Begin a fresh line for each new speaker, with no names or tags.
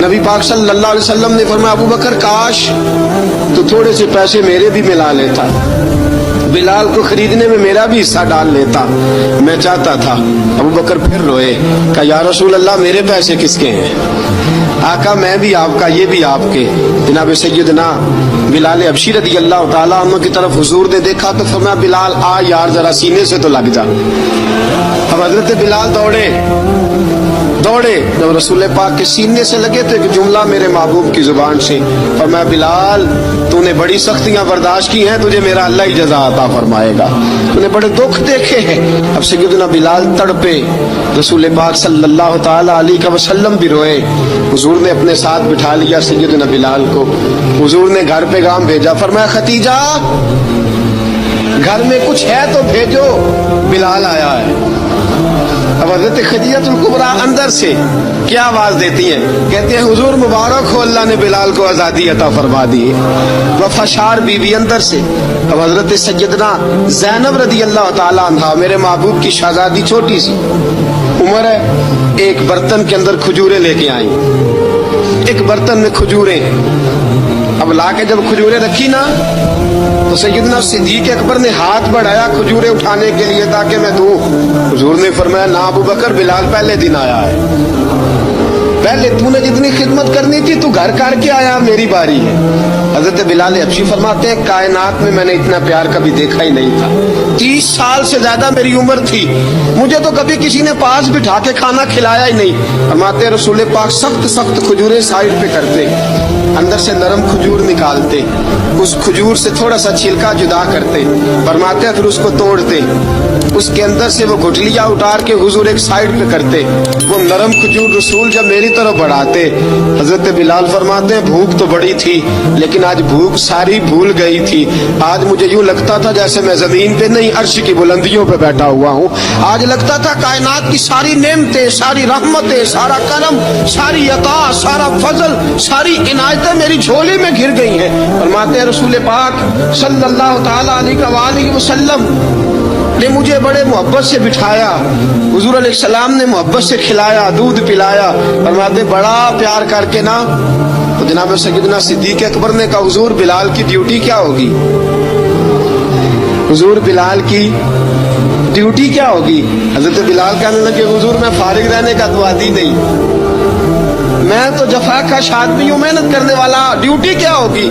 नबी पाक सल्लल्लाहु अलैहि वसल्लम ने फरमाया, अबू बकर काश तो थोड़े से पैसे मेरे भी मिला लेता, बिलाल को खरीदने में मेरा भी हिस्सा डाल लेता, मैं चाहता था। अबू बकर फिर रोए, कहा या रसूल अल्लाह मेरे पैसे किसके हैं? आका मैं भी आपका, ये भी आपके। जनाब सैयदना बिलाल हबशी रज़ी अल्लाह ताला अन्हु की तरफ हुजूर ने देखा तो फरमाया, बिलाल आ यार जरा सीने से तो लग जा। अब हजरत बिलाल दौड़े, जब रसूल पाक के सीने से लगे तो एक जुमला मेरे महबूब की जुबान से फरमाया, बिलाल तूने बड़ी सख्तियां बर्दाश्त की हैं, तुझे मेरा अल्लाह ही जज़ा अता फरमाएगा, तूने बड़े दुख देखे हैं। अब सैयदना बिलाल तड़पे, रसूल पाक सल्लल्लाहु ताला अलैहि वसल्लम भी रोए। हुजूर ने अपने साथ बिठा लिया सैयदना बिलाल को, हुजूर ने घर पैगाम भेजा, फरमाया खतीजा घर में कुछ है तो भेजो, बिलाल आया है। अब हज़रत खदीजतुल कुबरा अंदर से क्या आवाज देती हैं, कहते हैं हुजूर मुबारक हो, अल्लाह ने बिलाल को आजादी अता फरमा दी। वफाशार बीवी अंदर से। अब हज़रत सैयदना ज़ैनब रज़ी अल्लाह ताला अन्हा मेरे महबूब की शहजादी छोटी सी उम्र है, एक बर्तन के अंदर खजूरें लेके आई, एक बर्तन में खजूरें। अब लाके जब खजूरें रखी ना तो सैयदना सिद्दीक अकबर ने हाथ बढ़ाया खजूरें उठाने के लिए ताकि मैं दूं। हुजूर ने फरमाया, ना अबू बकर बिलाल पहले दिन आया है, पहले तूने जितनी खिदमत करनी थी तू घर करके आया, मेरी बारी है। हजरत बिलाल हबशी फरमाते हैं, कायनात में मैंने इतना प्यार कभी देखा ही नहीं था। 30 साल से ज्यादा मेरी उम्र थी, मुझे तो कभी किसी ने पास बिठा के खाना खिलाया ही नहीं। फरमाते रसूल पाक सख्त सख्त खजूरें साइड पे करते, अंदर से नरम खजूर निकालते, उस खजूर से थोड़ा सा छिलका जुदा करते, फरमाते फिर उसको तोड़ते, उसके अंदर से वो गुठलियां उतार के हुजूर एक साइड पे करते, वो नरम खजूर रसूल जब मेरी तरफ बढ़ाते। हजरत बिलाल फरमाते हैं, भूख तो बड़ी थी लेकिन आज भूख सारी भूल गई थी। आज मुझे यूं लगता था जैसे मैं जमीन पे नहीं अर्श की बुलंदियों पे बैठा हुआ हूँ। आज लगता था कायनात की सारी नेमतें, सारी रहमतें, सारा करम, सारी अता, सारा फजल, सारी इनायतें मेरी झोली में घिर गई हैं। फरमाते हैं रसूल पाक सल्लल्लाहु ताला अलैहि वसल्लम ने मुझे बड़े मोहब्बत से बिठाया, हुजूर अलैहिस्सलाम ने मोहब्बत से खिलाया, दूध पिलाया। फरमाते बड़ा प्यार करके ना तो जनाब सैयदना सिद्दीक अकबर ने कहा, हुजूर बिलाल की ड्यूटी क्या होगी? हुजूर बिलाल की ड्यूटी क्या होगी? हजरत बिलाल कहने लगे, हुजूर मैं फारिग रहने का तो आदी नहीं, मैं तो जफाकश आदमी हूँ, मेहनत करने वाला, ड्यूटी क्या होगी?